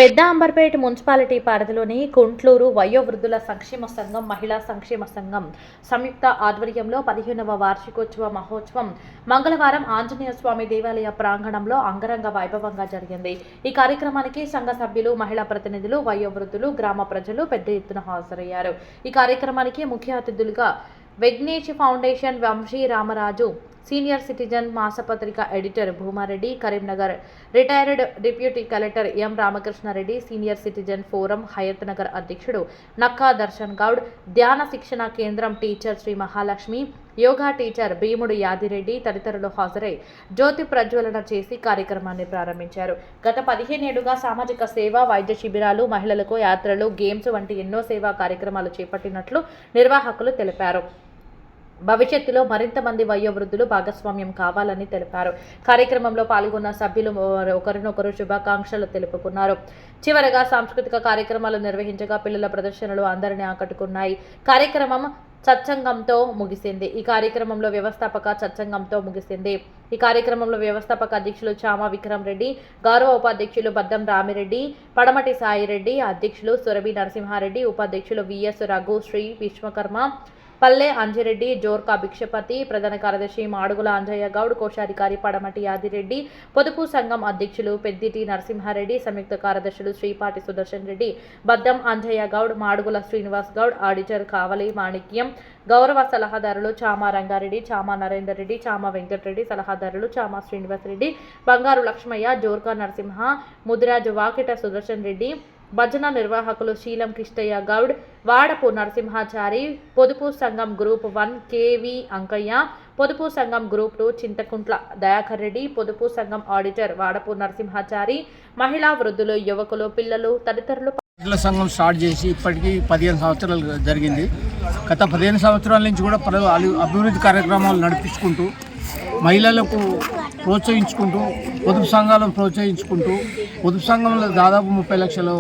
పెద్ద అంబర్పేట మున్సిపాలిటీ పరిధిలోని కుంట్లూరు వయోవృద్ధుల సంక్షేమ సంఘం మహిళా సంక్షేమ సంఘం సంయుక్త ఆధ్వర్యంలో 15వ వార్షికోత్సవ మహోత్సవం మంగళవారం ఆంజనేయ స్వామి దేవాలయ ప్రాంగణంలో అంగరంగ వైభవంగా జరిగింది. ఈ కార్యక్రమానికి సంఘ సభ్యులు, మహిళా ప్రతినిధులు, వయోవృద్ధులు, గ్రామ ప్రజలు పెద్ద ఎత్తున హాజరయ్యారు. ఈ కార్యక్రమానికి ముఖ్య అతిథులుగా Vignesh foundation Vamsi Ramaraju, senior citizen మాసపత్రిక editor Bhumareddy, Karimnagar retired deputy collector M Ramakrishnareddy, senior citizen forum Hayat Nagar అధ్యక్షుడు నక్కా దర్శన్ గౌడ్, ధ్యాన శిక్షణ కేంద్రం teacher Shri Mahalakshmi, yoga teacher Bheemudu Yadireddy తదితరులు హాజరై జ్యోతి ప్రజ్వలన చేసి కార్యక్రమాన్ని ప్రారంభించారు. గత 15 ఏళ్లుగా సామాజిక సేవ, వైద్య శిబిరాలు, మహిళలకు యాత్రలు, గేమ్స్ వంటి ఎన్నో సేవా కార్యక్రమాలు చేపట్టినట్లు నిర్వాహకులు తెలిపారు. భవిష్యత్తులో మరింత మంది వయోవృద్ధులు భాగస్వామ్యం కావాలని తెలిపారు. కార్యక్రమంలో పాల్గొన్న సభ్యులు ఒకరినొకరు శుభాకాంక్షలు తెలుపుకున్నారు. చివరగా సాంస్కృతిక కార్యక్రమాలు నిర్వహించగా పిల్లల ప్రదర్శనలు అందరినీ ఆకట్టుకున్నాయి. కార్యక్రమం సత్సంగంతో ముగిసింది. ఈ కార్యక్రమంలో వ్యవస్థాపక అధ్యక్షులు చామా విక్రమ్ రెడ్డి, గౌరవ ఉపాధ్యక్షులు బద్దం రామిరెడ్డి, పడమటి సాయిరెడ్డి, అధ్యక్షులు సురభి నరసింహారెడ్డి, ఉపాధ్యక్షులు విఎస్ రఘు, శ్రీ విశ్వకర్మ, పల్లె అంజిరెడ్డి, జోర్కా భిక్షపతి, ప్రధాన కార్యదర్శి మాడుగుల అంజయ్య గౌడ్, కోశాధికారి పడమటి యాదిరెడ్డి, పొదుపు సంఘం అధ్యక్షులు పెద్దిటి నరసింహారెడ్డి, సంయుక్త కార్యదర్శులు శ్రీపాటి సుదర్శన్ రెడ్డి, బద్దం అంజయ్య గౌడ్, మాడుగుల శ్రీనివాస్ గౌడ్, ఆడిటర్ కావలి మాణిక్యం, గౌరవ సలహాదారులు చామా రంగారెడ్డి, చామా నరేందర్ రెడ్డి, చామా వెంకటరెడ్డి, సలహాదారులు చామా శ్రీనివాస్ రెడ్డి, బంగారు లక్ష్మయ్య, జోర్కా నరసింహ, ముదిరాజు వాకిట సుదర్శన్ రెడ్డి, భజన నిర్వాహకులు శీలం కిష్టయ్య గౌడ్, వాడపు నరసింహాచారి, పొదుపు సంఘం గ్రూప్ 1 కేవి అంకయ్య, పొదుపు సంఘం గ్రూప్ 2 చింతకుంట్ల దయాకర్ రెడ్డి, పొదుపు సంఘం ఆడిటర్ వాడపు నరసింహాచారి, మహిళా వృద్ధులు, యువకులు, పిల్లలు తదితరులు సంఘం స్టార్ట్ చేసి ఇప్పటికీ 15 సంవత్సరాలు జరిగింది. గత 15 సంవత్సరాల నుంచి కూడా అభివృద్ధి కార్యక్రమాలు నడిపించుకుంటూ, మహిళలకు ప్రోత్సహించుకుంటూ, పొదుపు సంఘాలను ప్రోత్సహించుకుంటూ, పొదుపు సంఘంలో దాదాపు 30 లక్షల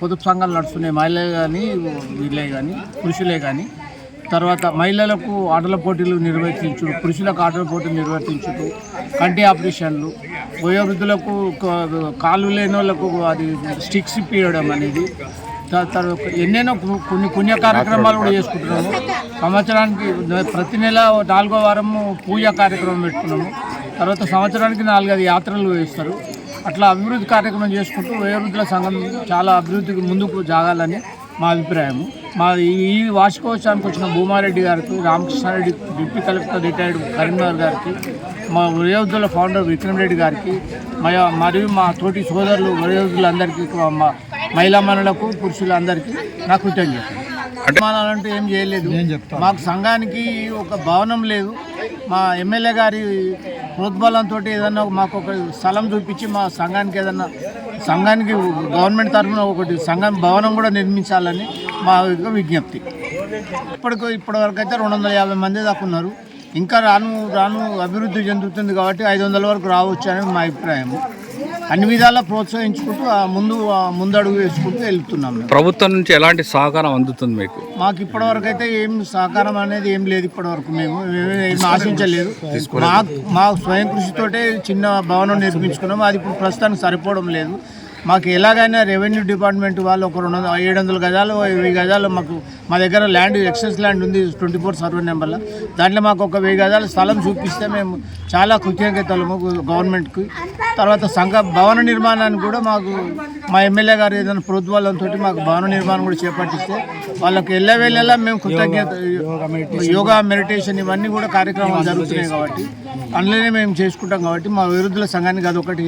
పొదుపు సంఘాలు నడుస్తున్నాయి. మహిళలే కానీ, వీళ్ళే కానీ, పురుషులే కానీ. తర్వాత మహిళలకు ఆటల పోటీలు నిర్వర్తించుడు, పురుషులకు ఆటల పోటీలు నిర్వర్తించుడు, కంటి ఆపరేషన్లు, వయోవృద్ధులకు కాళ్ళు లేని వాళ్ళకు అది స్టిక్స్ ఇప్పించడం అనేది, ఎన్నెన్నో కొన్ని పుణ్య కార్యక్రమాలు కూడా చేసుకుంటున్నాము. సంవత్సరానికి ప్రతి నెల 4వ వారము పూజా కార్యక్రమం పెట్టుకున్నాము. తర్వాత సంవత్సరానికి 4-5 యాత్రలు వేస్తారు. అట్లా అభివృద్ధి కార్యక్రమం చేసుకుంటూ వయోవృద్ధుల సంఘం చాలా అభివృద్ధికి ముందుకు జాగాలని మా అభిప్రాయము. మా ఈ వార్షికోత్సవానికి వచ్చిన భూమారెడ్డి గారికి, Ramakrishnareddy deputy collector retired Karimnagar గారికి, మా వయోవృద్ధుల ఫౌండర్ విక్రమ్ రెడ్డి గారికి, మరియు మా తోటి సోదరులు వయోవృద్ధులందరికీ, మా మహిళా మనులకు, పురుషులందరికీ నా కృతజ్ఞతలు. అంటే ఏం చేయలేదు. మాకు సంఘానికి ఒక భవనం లేదు. మా ఎమ్మెల్యే గారి ప్రోద్బలంతో ఏదన్నా మాకు ఒక స్థలం చూపించి మా సంఘానికి గవర్నమెంట్ తరఫున ఒకటి సంఘం భవనం కూడా నిర్మించాలని మా విజ్ఞప్తి. ఇప్పటివరకు అయితే 250 మంది దాకా ఉన్నారు. ఇంకా రాను అభివృద్ధి చెందుతుంది కాబట్టి 500 వరకు రావచ్చు అని మా అభిప్రాయం. అన్ని విధాలా ప్రోత్సహించుకుంటూ ముందడుగు వేసుకుంటూ వెళ్తున్నాం. ప్రభుత్వం నుంచి ఎలాంటి సహకారం అందుతుంది మీకు? మాకు ఇప్పటివరకు అయితే ఏం సహకారం అనేది ఏం లేదు. ఇప్పటివరకు మేము ఏం ఆశించలేదు. మా స్వయం కృషితోటే చిన్న భవనం నిర్మించుకున్నాము. అది ఇప్పుడు ప్రస్తుతానికి సరిపోవడం లేదు. మాకు ఎలాగైనా రెవెన్యూ డిపార్ట్మెంట్ వాళ్ళు ఒక 700 గజాలు 1000 గజాలు మా దగ్గర ల్యాండ్, ఎక్సెస్ ల్యాండ్ ఉంది 24 సర్వే నెంబర్లో. దాంట్లో మాకు ఒక 1000 గజాల స్థలం చూపిస్తే మేము చాలా కృతజ్ఞతలము గవర్నమెంట్కి. తర్వాత భవన నిర్మాణాన్ని కూడా మా ఎమ్మెల్యే గారు ఏదైనా ప్రోద్బలంతో మాకు భవన నిర్మాణం కూడా చేపట్టిస్తే వాళ్ళకి ఎల్లవేళలా మేము కృతజ్ఞత, యోగా, మెడిటేషన్ ఇవన్నీ కూడా కార్యక్రమాలు జరుగుతున్నాయి కాబట్టి అందులోనే మేము చేసుకుంటాం. కాబట్టి మా విరుద్ధుల సంఘానికి అదొకటి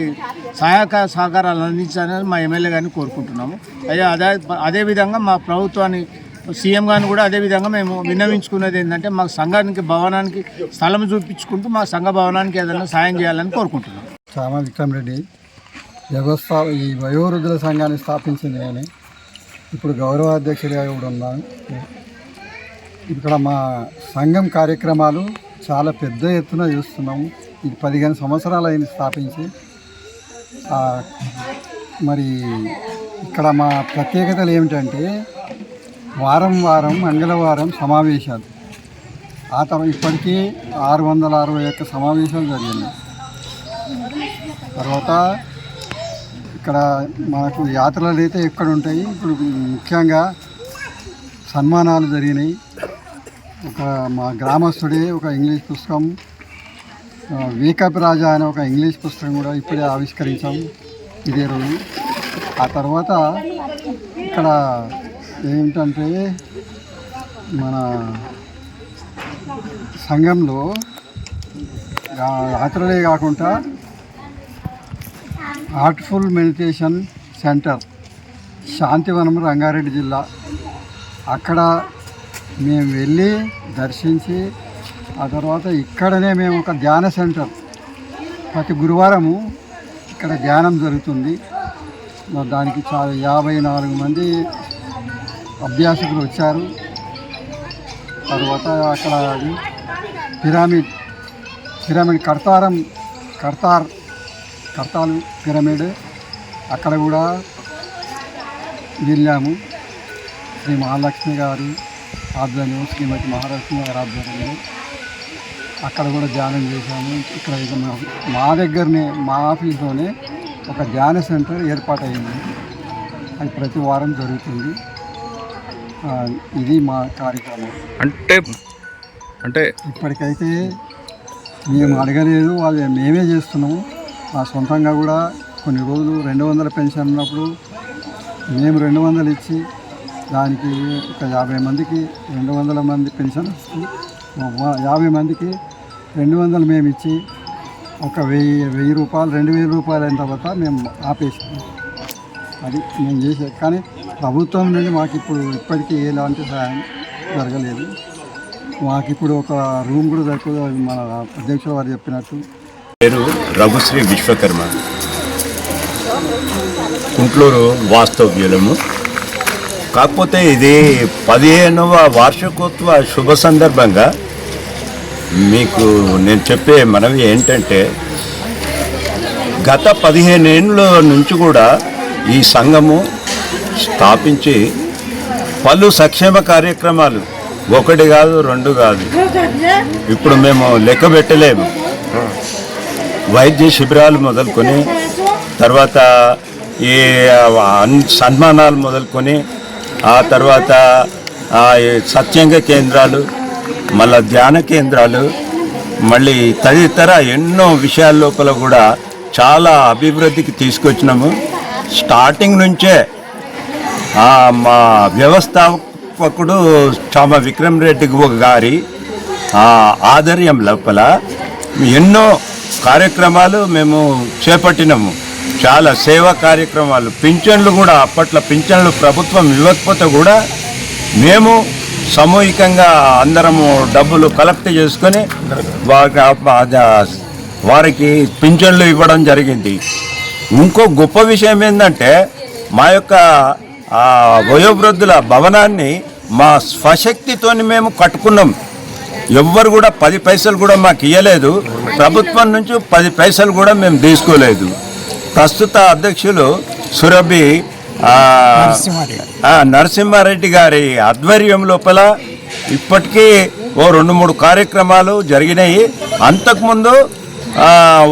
సహకారాలు అందించాలని మా ఎమ్మెల్యే గారిని కోరుకుంటున్నాము. అదేవిధంగా మా ప్రభుత్వాన్ని, సీఎం గారిని కూడా అదేవిధంగా మేము విన్నవించుకున్నది ఏంటంటే మా సంఘానికి భవనానికి స్థలం చూపించుకుంటూ మా సంఘ భవనానికి ఏదైనా సాయం చేయాలని కోరుకుంటున్నాం. చామా విక్రమ్ రెడ్డి, ఈ వయోవృద్ధుల సంఘాన్ని స్థాపించింది నేనే. ఇప్పుడు గౌరవ అధ్యక్షుడిగా కూడా ఉన్నాను. ఇక్కడ మా సంఘం కార్యక్రమాలు చాలా పెద్ద ఎత్తున చూస్తున్నాము. ఇది 15 సంవత్సరాలు అయింది స్థాపించి. మరి ఇక్కడ మా ప్రత్యేకతలు ఏమిటంటే వారం మంగళవారం సమావేశాలు. ఆ తర్వాత ఇప్పటికీ 661 సమావేశాలు జరిగినాయి. తర్వాత ఇక్కడ మనకు యాత్రలు అయితే ఎక్కడ ఉంటాయి. ఇప్పుడు ముఖ్యంగా సన్మానాలు జరిగినాయి. మా గ్రామస్తుడే ఒక ఇంగ్లీష్ పుస్తకం, వేకప్ రాజా అనే ఒక ఇంగ్లీష్ పుస్తకం కూడా ఇప్పుడే ఆవిష్కరించాం ఇదే రోజు. ఆ తర్వాత ఇక్కడ ఏమిటంటే మన సంఘంలో యాత్రలే కాకుండా heartful meditation centre Shantivanam Rangareddy జిల్లా, అక్కడ మేము వెళ్ళి దర్శించి ఆ తర్వాత ఇక్కడనే మేము ఒక ధ్యాన సెంటర్ ప్రతి గురువారము ఇక్కడ ధ్యానం జరుగుతుంది. దానికి 54 మంది అభ్యాసకులు వచ్చారు. తర్వాత అక్కడ పిరమిడ్ కర్తాలు పిరమిడ్ అక్కడ కూడా వెళ్ళాము. శ్రీ మహాలక్ష్మి గారు ఆధ్వర్యంలో, శ్రీమతి మహాలక్ష్మి గారి ఆధ్వర్యంలో అక్కడ కూడా ధ్యానం చేశాము. ఇక్కడ మా దగ్గరనే మా ఆఫీస్లోనే ఒక ధ్యాన సెంటర్ ఏర్పాటైంది. అది ప్రతి వారం జరుగుతుంది. ఇది మా కార్యక్రమం. అంటే ఇప్పటికైతే మేము అడగలేదు, వాళ్ళు మేమే చేస్తున్నాము. మా సొంతంగా కూడా కొన్ని రోజులు 200 పెన్షన్ ఉన్నప్పుడు మేము 200 ఇచ్చి దానికి ఒక 50 మందికి 200 మంది పెన్షన్ వస్తుంది. 50 మందికి 200 మేము ఇచ్చి ఒక 1000 రూపాయలు 2000 రూపాయలు అయిన తర్వాత మేము ఆపేసాం. అది మేము చేసేది. కానీ ప్రభుత్వం నుండి మాకు ఇప్పటికీ ఎలాంటి సహాయం జరగలేదు. మాకు ఇప్పుడు ఒక రూమ్ కూడా దొరకదు. మన అధ్యక్షుడు వారు చెప్పినట్టు. పేరు రఘుశ్రీ విశ్వకర్మ, కుంట్లూరు వాస్తవ్యులము. కాకపోతే ఇది 15వ వార్షికోత్సవ శుభ సందర్భంగా మీకు నేను చెప్పే మనవి ఏంటంటే, గత 15 ఏళ్ళ నుంచి కూడా ఈ సంఘము స్థాపించి పలు సంక్షేమ కార్యక్రమాలు, 1 కాదు 2 కాదు, ఇప్పుడు మేము లెక్క పెట్టలేము. వైద్య శిబిరాలు మొదలుకొని, తర్వాత ఈ సన్మానాలు మొదలుకొని, ఆ తర్వాత సత్యంగ కేంద్రాలు, మళ్ళీ ధ్యాన కేంద్రాలు, మళ్ళీ తదితర ఎన్నో విషయాల లోపల కూడా చాలా అభివృద్ధికి తీసుకొచ్చినాము. స్టార్టింగ్ నుంచే మా వ్యవస్థాపకుడు చామ విక్రమ్ రెడ్డి గారి ఆధ్వర్యం లోపల ఎన్నో కార్యక్రమాలు మేము చేపట్టినాము. చాలా సేవా కార్యక్రమాలు, పింఛన్లు కూడా అప్పట్లో పింఛన్లు ప్రభుత్వం ఇవ్వకపోతే కూడా మేము సామూహికంగా అందరము డబ్బులు కలెక్ట్ చేసుకొని వారికి పింఛన్లు ఇవ్వడం జరిగింది. ఇంకో గొప్ప విషయం ఏంటంటే, మా యొక్క వయోవృద్ధుల భవనాన్ని మా స్వశక్తితోని మేము కట్టుకున్నాం. ఎవ్వరు కూడా 10 పైసలు కూడా మాకు ఇవ్వలేదు. ప్రభుత్వం నుంచి 10 పైసలు కూడా మేము తీసుకోలేదు. ప్రస్తుత అధ్యక్షులు సురభి నరసింహారెడ్డి గారి ఆధ్వర్యం లోపల ఇప్పటికీ 2-3 కార్యక్రమాలు జరిగినాయి. అంతకుముందు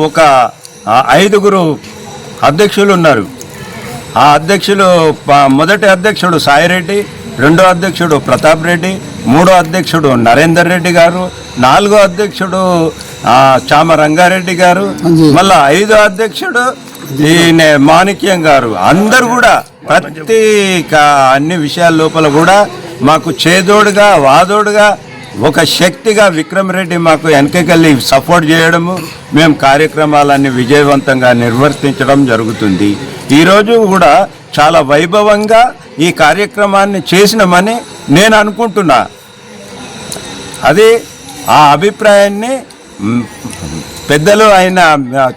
ఒక 5 అధ్యక్షులు ఉన్నారు. ఆ అధ్యక్షులు మొదటి అధ్యక్షుడు సాయిరెడ్డి, 2వ అధ్యక్షుడు ప్రతాప్ రెడ్డి, 3వ అధ్యక్షుడు నరేందర్ రెడ్డి గారు, 4వ అధ్యక్షుడు చామ రంగారెడ్డి గారు, మళ్ళా 5వ అధ్యక్షుడు ఈయన మాణిక్యం గారు. అందరు కూడా ప్రతి అన్ని విషయాల లోపల కూడా మాకు చేదోడుగా వాదోడుగా ఒక శక్తిగా విక్రమ్ రెడ్డి మాకు వెనకకెళ్ళి సపోర్ట్ చేయడము, మేము కార్యక్రమాలన్నీ విజయవంతంగా నిర్వర్తించడం జరుగుతుంది. ఈరోజు కూడా చాలా వైభవంగా ఈ కార్యక్రమాన్ని చేసినామని నేను అనుకుంటున్నా. అది ఆ అభిప్రాయాన్ని పెద్దలు అయిన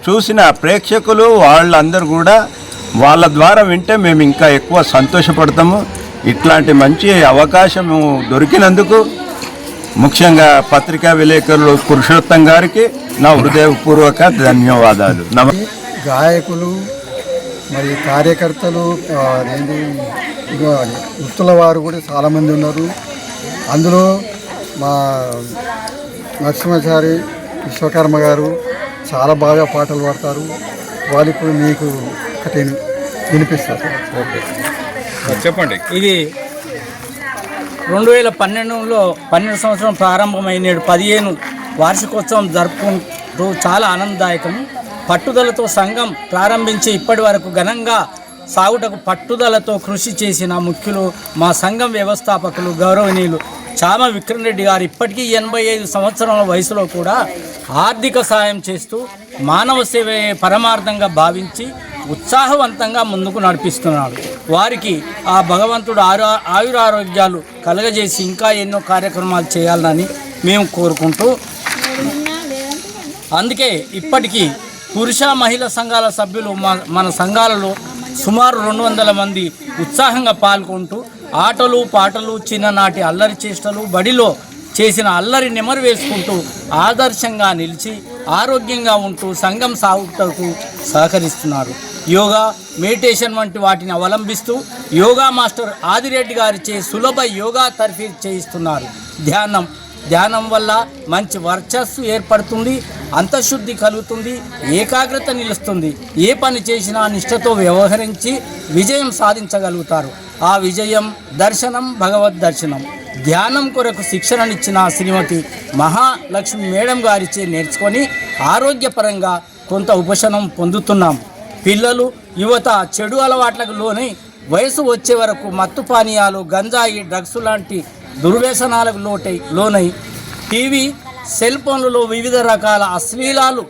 చూసిన ప్రేక్షకులు వాళ్ళందరూ కూడా వాళ్ళ ద్వారా వింటే మేము ఇంకా ఎక్కువ సంతోషపడతాము. ఇట్లాంటి మంచి అవకాశము దొరికినందుకు ముఖ్యంగా పత్రికా విలేకరులు పురుషోత్తం గారికి నా హృదయపూర్వక ధన్యవాదాలు. గాయకులు మరి కార్యకర్తలు వృత్తుల వారు కూడా చాలామంది ఉన్నారు. అందులో మా నరసింహాచారి విశ్వకర్మ గారు చాలా బాగా పాటలు పాడతారు. వాళ్ళు ఇప్పుడు మీకు ఒకటి వినిపిస్తారు. చెప్పండి. ఇది 2012లో 12 సంవత్సరం ప్రారంభమైన 15 వార్షికోత్సవం జరుపుకుంటూ చాలా ఆనందదాయకం. పట్టుదలతో సంఘం ప్రారంభించి ఇప్పటి వరకు ఘనంగా సాగుటకు పట్టుదలతో కృషి చేసిన ముఖ్యులు మా సంఘం వ్యవస్థాపకులు గౌరవనీయులు చామ విక్రమ్ రెడ్డి గారు ఇప్పటికీ 85 సంవత్సరాల వయసులో కూడా ఆర్థిక సాయం చేస్తూ మానవ సేవే పరమార్థంగా భావించి ఉత్సాహవంతంగా ముందుకు నడిపిస్తున్నాడు. వారికి ఆ భగవంతుడు ఆయురారోగ్యాలు కలగజేసి ఇంకా ఎన్నో కార్యక్రమాలు చేయాలని మేము కోరుకుంటూ, అందుకే ఇప్పటికీ పురుష మహిళా సంఘాల సభ్యులు మన సంఘాలలో సుమారు 200 మంది ఉత్సాహంగా పాల్గొంటూ ఆటలు పాటలు చిన్ననాటి అల్లరి చేష్టలు బడిలో చేసిన అల్లరి నెమరు వేసుకుంటూ ఆదర్శంగా నిలిచి ఆరోగ్యంగా ఉంటూ సంఘం సాగుటకు సహకరిస్తున్నారు. యోగా మెడిటేషన్ వంటి వాటిని అవలంబిస్తూ యోగా మాస్టర్ ఆదిరెడ్డి గారిచే సులభ యోగా తరఫీ చేయిస్తున్నారు. ధ్యానం వల్ల మంచి వర్చస్సు ఏర్పడుతుంది, అంతఃశుద్ధి కలుగుతుంది, ఏకాగ్రత నిలుస్తుంది. ఏ పని చేసినా నిష్ఠతో వ్యవహరించి విజయం సాధించగలుగుతారు. ఆ విజయం దర్శనం భగవద్ దర్శనం. ధ్యానం కొరకు శిక్షణనిచ్చిన శ్రీమతి మహాలక్ష్మి మేడం గారిచే నేర్చుకొని ఆరోగ్యపరంగా కొంత ఉపశమనం పొందుతున్నాం. పిల్లలు యువత చెడు అలవాట్లకు వయసు వచ్చే వరకు మత్తు పానీయాలు గంజాయి డ్రగ్స్ లాంటి దుర్వ్యసనాలకు లోనై టీవీ సెల్ ఫోన్లలో వివిధ రకాల అశ్లీలాలు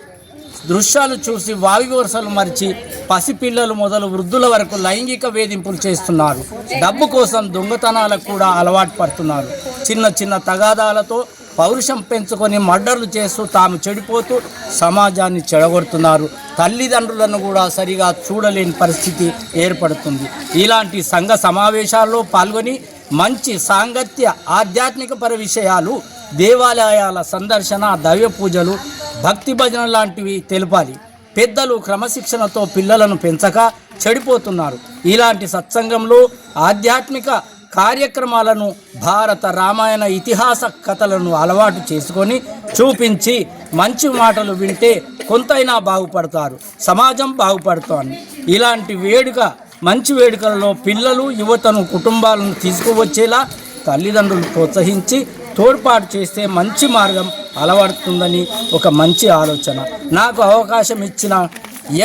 దృశ్యాలు చూసి వావి వరుసలు మరిచి పసిపిల్లలు మొదలు వృద్ధుల వరకు లైంగిక వేధింపులు చేస్తున్నారు. డబ్బు కోసం దొంగతనాలకు కూడా అలవాటు పడుతున్నారు. చిన్న తగాదాలతో పౌరుషం పెంచుకొని మర్డర్లు చేస్తూ తాము చెడిపోతూ సమాజాన్ని చెడగొడుతున్నారు. తల్లిదండ్రులను కూడా సరిగా చూడలేని పరిస్థితి ఏర్పడుతుంది. ఇలాంటి సంఘ సమావేశాల్లో పాల్గొని మంచి సాంగత్య ఆధ్యాత్మిక విషయాలు, దేవాలయాల సందర్శన, దైవ పూజలు, భక్తి భజన లాంటివి తెలపాలి. పెద్దలు క్రమశిక్షణతో పిల్లలను పెంచక చెడిపోతున్నారు. ఇలాంటి సత్సంగంలో ఆధ్యాత్మిక కార్యక్రమాలను భారత రామాయణ ఇతిహాస కథలను అలవాటు చేసుకొని చూపించి మంచి మాటలు వింటే కొంతైనా బాగుపడతారు, సమాజం బాగుపడుతోంది. ఇలాంటి మంచి వేడుకలలో పిల్లలు యువతను కుటుంబాలను తీసుకువచ్చేలా తల్లిదండ్రులు ప్రోత్సహించి తోడ్పాటు చేస్తే మంచి మార్గం అలవడుతుందని ఒక మంచి ఆలోచన. నాకు అవకాశం ఇచ్చిన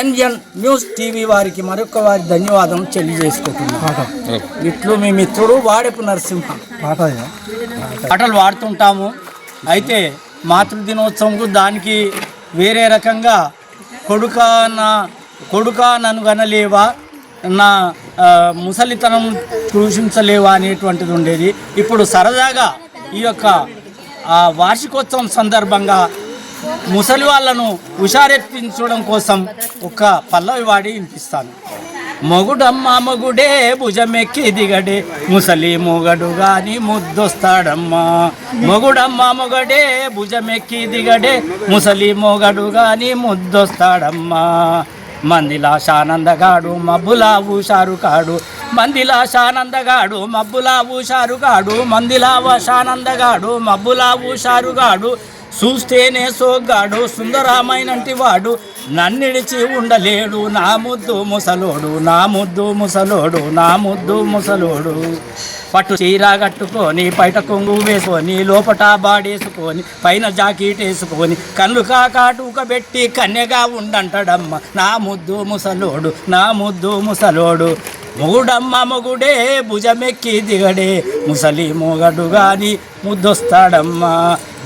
ఎన్ఎన్ న్యూస్ టీవీ వారికి వారి ధన్యవాదం తెలియజేసుకుంటున్నాను. ఇట్లు మీ మిత్రుడు వాడెపు నరసింహ. పాటలు పాడుతుంటాము. అయితే మాతృదినోత్సవంకు దానికి వేరే రకంగా కొడుకా నన్ను గనలేవా, నా ముసలితనం కృషించలేవా అనేటువంటిది ఉండేది. ఇప్పుడు సరదాగా ఈ యొక్క వార్షికోత్సవం సందర్భంగా ముసలి వాళ్ళను హుషారెత్తించడం కోసం ఒక పల్లవి వాడి వినిపిస్తాను. మొగుడమ్మ మొగుడే భుజమెక్కి దిగడే, ముసలి మొగడు గాని ముద్దొస్తాడమ్మా. మొగుడమ్మ మొగడే భుజమెక్కి దిగడే, ముసలి మొగడు గాని ముద్దొస్తాడమ్మా. మందిలా శానందగాడు మబ్బులా ఊషారు కాడు, మందిలా శానందగాడు మబ్బులా ఊషారు కాడు, మందిలా శానందగాడు మబ్బులా ఊషారు గాడు. చూస్తేనే సోగ్గాడు సుందరమైనంటి వాడు, నన్నిడిచి ఉండలేడు నా ముద్దు ముసలోడు, నా ముద్దు ముసలోడు, నా ముద్దు ముసలోడు. పట్టు చీర కట్టుకొని బయట కొంగు వేసుకొని లోపట బాడేసుకొని పైన జాకెట్ వేసుకొని కళ్ళు కాకాటుక పెట్టి కన్యగా ఉండంటాడమ్మ నా ముద్దు ముసలోడు, నా ముద్దు ముసలోడు. మొగుడమ్మ మొగుడే భుజమెక్కి దిగడే, ముసలి మొగడు గాని ముద్దొస్తాడమ్మా.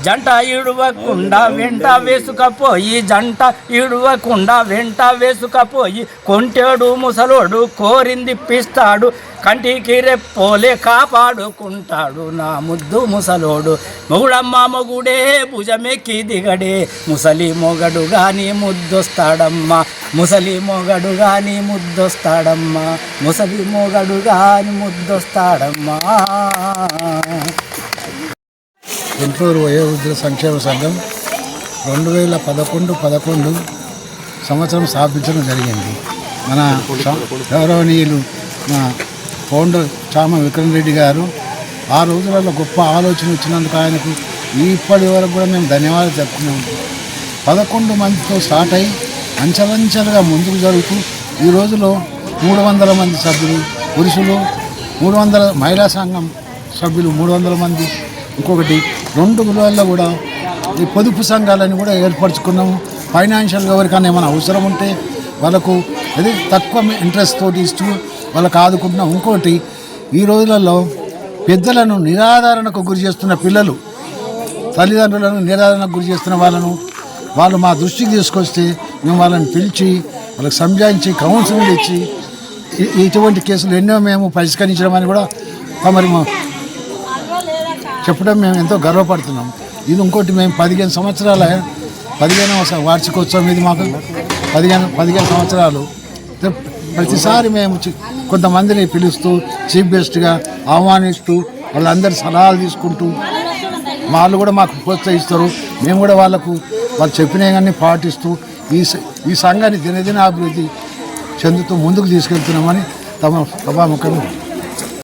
జంట ఇడువకుండా వెంట వేసుకపోయి, జంట ఇడువకుండా వెంట వేసుకపోయి, కొంటేడు ముసలోడు కోరింది పిస్తాడు, కంటికి రెప్పోలే కాపాడుకుంటాడు నా ముద్దు ముసలోడు. మొగుడమ్మ మొగుడే భుజమెక్కి దిగడే, ముసలి మొగడు గాని ముద్దొస్తాడమ్మా, ముసలి మొగడు గాని ముద్దొస్తాడమ్మా, ముసలి మొగడు గాని ముద్దొస్తాడమ్మా. గుంటూరు వయోవృద్ధుల సంక్షేమ సంఘం 2011 సంవత్సరం స్థాపించడం జరిగింది. మన గౌరవనీయులు మా ఫౌండర్ చామ విక్రమ్ రెడ్డి గారు ఆ రోజులలో గొప్ప ఆలోచన ఇచ్చినందుకు ఆయనకు ఇప్పటి వరకు కూడా మేము ధన్యవాదాలు చెప్తున్నాము. 11 మందితో స్టార్ట్ అయ్యి అంచెలంచెలుగా ముందుకు జరుగుతూ ఈ రోజులో 300 మంది సభ్యులు, పురుషులు 300, మహిళా సంఘం సభ్యులు 300 మంది. ఇంకొకటి 2 గురువుల్లో కూడా ఈ పొదుపు సంఘాలని కూడా ఏర్పరచుకున్నాము. ఫైనాన్షియల్గా ఎవరికైనా ఏమైనా అవసరం ఉంటే వాళ్ళకు అది తక్కువ ఇంట్రెస్ట్ తోటి ఇస్తూ వాళ్ళకు ఆదుకుంటున్నాం. ఇంకోటి ఈ రోజులలో పెద్దలను నిరాధారణకు గురి చేస్తున్న పిల్లలు, తల్లిదండ్రులను నిరాధారణకు గురి చేస్తున్న వాళ్ళు మా దృష్టికి తీసుకొస్తే మేము వాళ్ళని పిలిచి వాళ్ళకి సంజాయించి కౌన్సిలింగ్ ఇచ్చి ఇటువంటి కేసులు ఎన్నో మేము పరిష్కరించడమని కూడా మరి చెప్పడం మేము ఎంతో గర్వపడుతున్నాం. ఇది ఇంకోటి మేము 15 సంవత్సరాల 15వ వార్షికోత్సవం ఇది మాకు 15 సంవత్సరాలు. ప్రతిసారి మేము కొంతమందిని పిలుస్తూ చీఫ్ గెస్ట్గా ఆహ్వానిస్తూ వాళ్ళందరి సలహాలు తీసుకుంటూ వాళ్ళు కూడా మాకు ప్రోత్సహిస్తారు. మేము కూడా వాళ్ళు చెప్పినవన్నీ పాటిస్తూ ఈ సంఘాన్ని దినదిన అభివృద్ధి చెందుతూ ముందుకు తీసుకెళ్తున్నామని తమ సభాముఖంగా